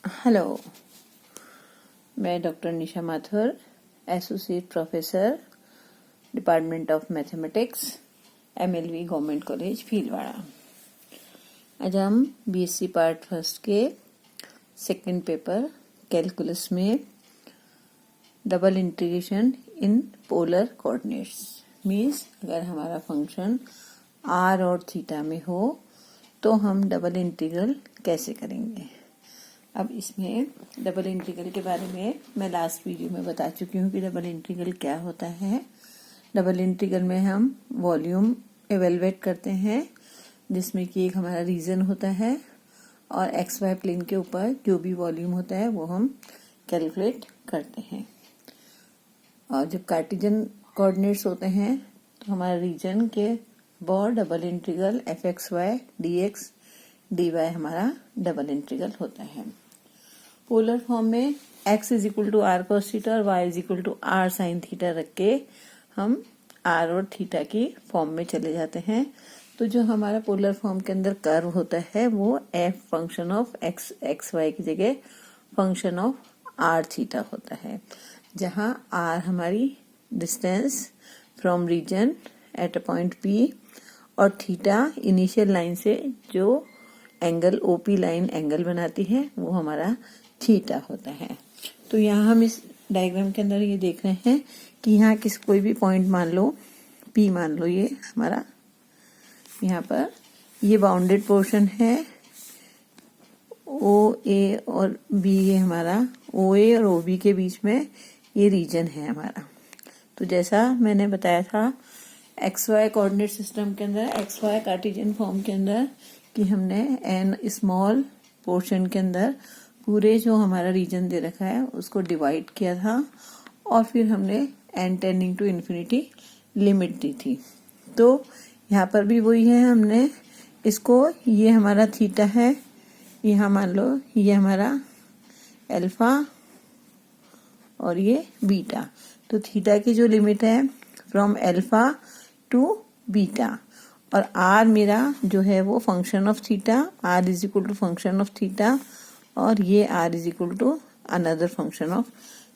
Hello, मैं doctor Nisha Mathur, associate professor, department of mathematics, MLV government college Bhilwara. आज हम BSc part first के second paper calculus में double integration in polar coordinates means अगर हमारा function are और थीटा में हो तो हम डबल इंटीग्रल कैसे करेंगे। अब इसमें डबल इंटीग्रल के बारे में मैं लास्ट वीडियो में बता चुकी हूँ कि डबल इंटीग्रल क्या होता है। डबल इंटीग्रल में हम वॉल्यूम इवेलुएट करते हैं जिसमें कि एक हमारा रीजन होता है और एक्स वाई प्लेन के ऊपर जो भी वॉल्यूम होता है वो हम कैलकुलेट करते हैं। और जब कार्टेशियन कोऑर्डिनेट्स होते हैं तो हमारा रीजन के वो double integral F X Y D X D Y हमारा डबल इंटीग्रल होता है। पोलर फॉर्म में x is equal to R cos theta और y is equal to R sine theta रख के हम r और थीटा की फॉर्म में चले जाते हैं। तो जो हमारा पोलर फॉर्म के अंदर कर्व होता है वो f function of X Y की जगह फंक्शन ऑफ आर थीटा होता है, जहां r हमारी distance from region at a point P और थीटा इनिशियल लाइन से जो एंगल ओपी लाइन एंगल बनाती है वो हमारा थीटा होता है। तो यहाँ हम इस डायग्राम के अंदर ये देख रहे हैं कि यहाँ कोई भी पॉइंट मान लो P मान लो, ये हमारा यहाँ पर ये बाउंडेड पोर्शन है ओ ए और बी, ये हमारा ओ ए और ओ बी के बीच में ये रीजन है हमारा। तो जैसा मैंने बताया था एक्स वाई कोऑर्डिनेट सिस्टम के अंदर, एक्स वाई कार्टेशियन फॉर्म के अंदर कि हमने एन स्मॉल पोर्शन के अंदर पूरे जो हमारा रीजन दे रखा है उसको डिवाइड किया था और फिर हमने n tending to infinity limit दी थी। तो यहाँ पर भी वही है, हमने इसको ये हमारा थीटा है, यहाँ मान लो ये हमारा अल्फा और ये बीटा। तो थीटा की जो लिमिट है फ्रॉम अल्फा टू बीटा और आर मेरा जो है वो function of theta, R is equal to function of theta और ये R is equal to another function of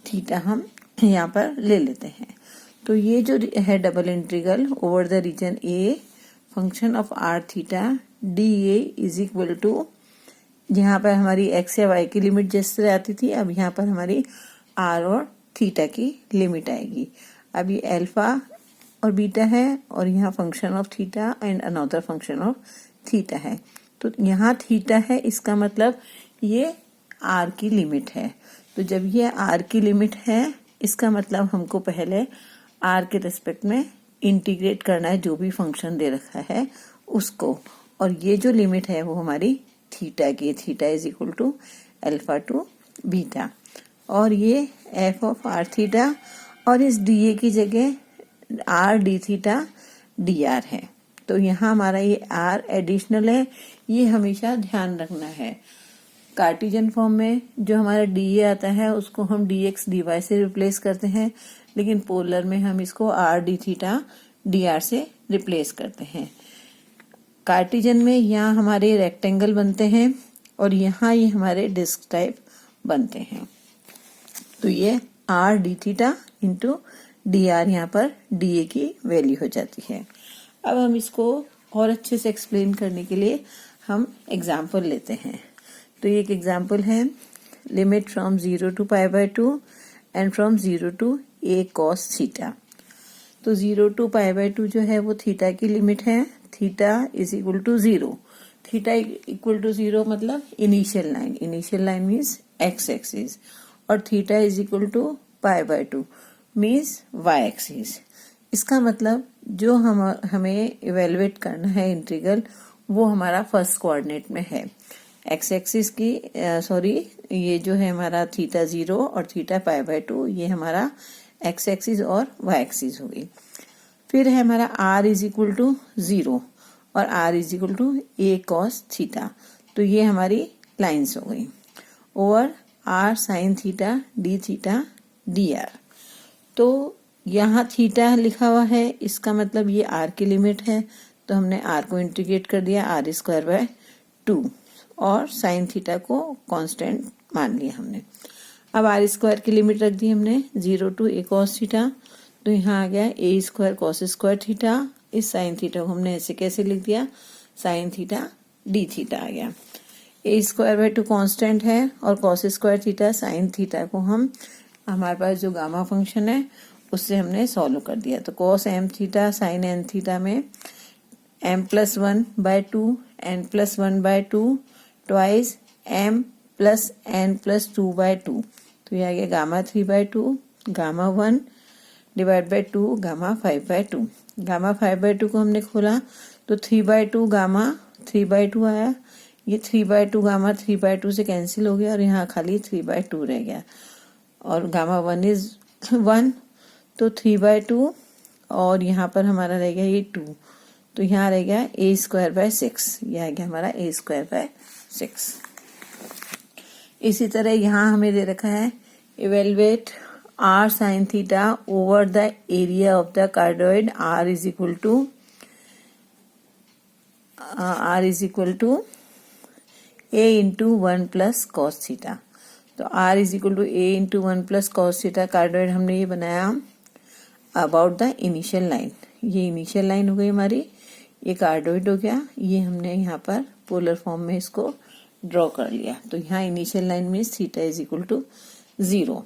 theta हम यहाँ पर ले लेते हैं। तो ये जो है double integral over the region A function of R theta D A is equal to, यहाँ पर हमारी एक्स या वाई की लिमिट जिस तरह आती थी अब यहाँ पर हमारी आर और थीटा की लिमिट आएगी। अब ये अल्फा और बीटा है और यहाँ function of theta and another function of theta है। तो यहाँ थीटा है, इसका मतलब ये आर की लिमिट है। तो जब ये आर की लिमिट है इसका मतलब हमको पहले आर के रिस्पेक्ट में इंटीग्रेट करना है जो भी फंक्शन दे रखा है उसको, और ये जो लिमिट है वो हमारी थीटा की, theta is equal to alpha to beta और ये एफ ऑफ आर थीटा और इस डी ए की जगह R D theta d are है। तो यहाँ हमारा ये आर एडिशनल है, ये हमेशा ध्यान रखना है। कार्टेशियन फॉर्म में जो हमारा डी ए आता है उसको हम डी एक्स डी वाई से रिप्लेस करते हैं, लेकिन पोलर में हम इसको R D theta d are से रिप्लेस करते हैं। कार्टेशियन में यहाँ हमारे रेक्टेंगल बनते हैं और यहाँ ये हमारे डिस्क टाइप बनते हैं। तो ये R D theta into D R यहाँ पर डी ए की वैल्यू हो जाती है। अब हम इसको और अच्छे से एक्सप्लेन करने के लिए हम एग्जाम्पल लेते हैं। तो ये एक एग्जाम्पल है, limit from 0 to pi by 2 and from 0 to A cos theta. तो 0 टू पाई बाय 2 जो है वो थीटा की लिमिट है, theta is equal to 0। Theta equal to 0 मतलब initial line, initial line means x axis और theta is equal to pi by 2 means y axis. इसका मतलब जो हमें इवेलुएट करना है इंटीग्रल वो हमारा फर्स्ट कोऑर्डिनेट में है, एक्स एक्सिस की ये जो है हमारा थीटा 0 और थीटा पाई बाय 2 ये हमारा एक्स एक्सिस और वाई एक्सिस हो गई। फिर है हमारा आर इज इक्वल टू 0 और r is equal to A cos theta, तो ये हमारी लाइन्स हो गई over r sine theta d r. तो यहाँ थीटा लिखा हुआ है, इसका मतलब ये आर की लिमिट है, तो हमने आर को इंटीग्रेट कर दिया आर स्क्वायर बाय 2 और साइन थीटा को कांस्टेंट मान लिया हमने। अब आर स्क्वायर की लिमिट रख दी हमने 0 टू a cos थीटा, तो यहाँ आ गया a square cos square theta. इस साइन थीटा को हमने ऐसे कैसे लिख दिया, साइन थीटा d थीटा आ गया। a स्क्वायर बाय 2 कांस्टेंट है और cos square theta sine theta को हम हमारे पास जो गामा फंक्शन है उससे हमने सॉल्व कर दिया। तो cos m theta sine n theta में m+1/2 n+1/2 ट्वाइस m+n+2/2, तो ये आ गया gamma 3/2 gamma 1 divide by 2 gamma 5/2। Gamma 5/2 को हमने खोला तो 3/2 गामा 3/2 आया। ये 3/2 गामा 3/2 से कैंसिल हो गया और यहाँ खाली 3/2 रह गया और गामा 1 इज 1, तो 3/2 और यहाँ पर हमारा रह गया ये 2, तो यहाँ रह गया a स्क्वायर बाय 6, यह आ गया हमारा a स्क्वायर बाय 6। इसी तरह यहाँ हमें दे रखा है evaluate r sin theta over the area of the cardioid r is equal to a into 1 plus cos theta. तो r is equal to a into 1 plus cos theta cardioid हमने ये बनाया अबाउट द इनिशियल लाइन। ये initial line हो गई हमारी, ये cardioid हो गया। ये हमने यहाँ पर पोलर फॉर्म में इसको ड्रॉ कर लिया। तो यहाँ initial line means theta is equal to 0,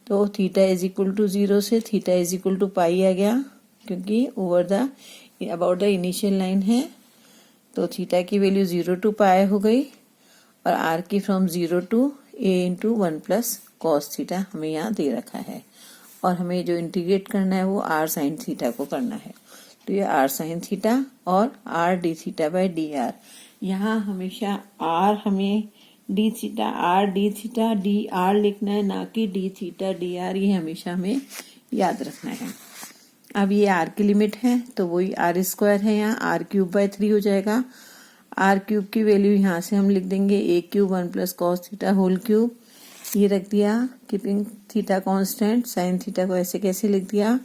तो थीटा इज इक्वल टू 0 से theta is equal to pi आ गया, क्योंकि over the about the initial line है। तो थीटा की वैल्यू 0 टू पाई हो गई और आर की from 0 to a into 1 plus cos theta हमें यहाँ दे रखा है और हमें जो इंटीग्रेट करना है वो r साइन थीटा को करना है। तो ये r साइन थीटा और r D theta by D R, यहाँ हमेशा r हमें D theta r D theta d are लिखना है, ना कि डी थीटा डी आर, ये हमेशा हमें याद रखना है। अब ये r की लिमिट है तो वही r स्क्वायर है, यहाँ r³/3 हो जाएगा। r³ की वैल्यू यहाँ से हम लिख देंगे a³ 1 plus cos theta whole cube, ये रख दिया keeping theta constant. Sine theta को ऐसे कैसे लिख दिया,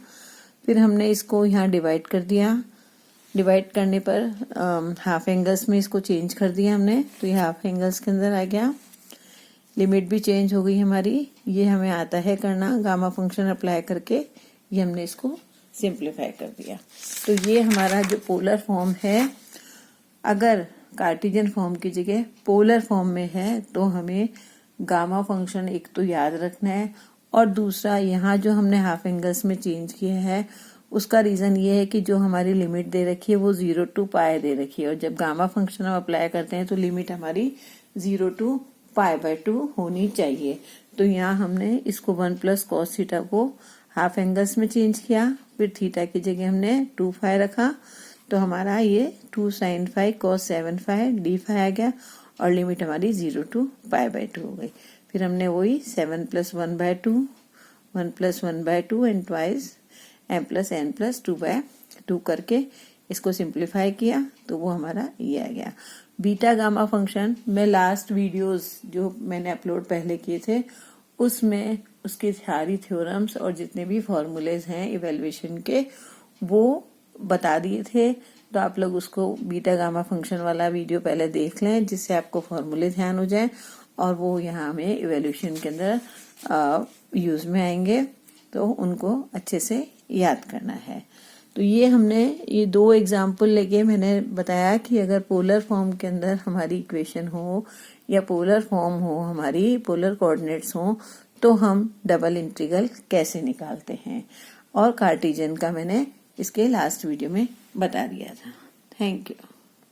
फिर हमने इसको यहाँ डिवाइड कर दिया। डिवाइड करने पर हाफ एंगल्स में इसको चेंज कर दिया हमने, तो ये हाफ एंगल्स के अंदर आ गया। लिमिट भी चेंज हो गई हमारी, ये हमें आता है करना गामा फंक्शन अप्लाई करके, ये हमने इसको सिंप्लीफाई कर दिया। तो ये हमारा जो पोलर फॉर्म है, अगर कार्टेशियन फॉर्म की जगह पोलर फॉर्म में है तो हमें गामा फंक्शन एक तो याद रखना है, और दूसरा यहाँ जो हमने हाफ एंगल्स में चेंज किया है उसका रीजन ये है कि जो हमारी लिमिट दे रखी है वो 0 टू पाई दे रखी है, और जब गामा फंक्शन हम अप्लाई करते हैं तो लिमिट हमारी 0 टू पाई/2 होनी चाहिए। तो यहाँ हमने इसको 1 प्लस कॉस थीटा को हाफ एंगल्स में चेंज किया, फिर थीटा की जगह हमने 2 फाई रखा, तो हमारा ये 2 sin phi cos 7 phi d phi आ गया और लिमिट हमारी 0 टू पाई/2 हो गई। फिर हमने वही 7 + 1/2 1 + 1/2 एंड ट्वाइस m+n+2/2 करके इसको सिंप्लीफाई किया, तो वो हमारा ये आ गया। बीटा गामा फंक्शन में लास्ट वीडियोस जो मैंने अपलोड पहले किए थे उसमें उसके सारी थ्योरम्स और जितने भी फॉर्मूलेज हैं इवैल्यूएशन के वो बता दिए थे। तो आप लोग उसको बीटा गामा फंक्शन वाला वीडियो पहले देख लें, जिससे आपको फॉर्मूले ध्यान हो जाए और वो यहाँ हमें इवैल्यूएशन के अंदर यूज में आएंगे, तो उनको अच्छे से याद करना है। तो ये हमने ये 2 एग्जाम्पल लेके मैंने बताया कि अगर पोलर फॉर्म के अंदर हमारी इक्वेशन हो या पोलर फॉर्म हो, हमारी पोलर कोऑर्डिनेट्स हो, तो हम डबल इंटीग्रल कैसे निकालते हैं, और कार्टेशियन का मैंने इसके लास्ट वीडियो में बता दिया था। Thank you.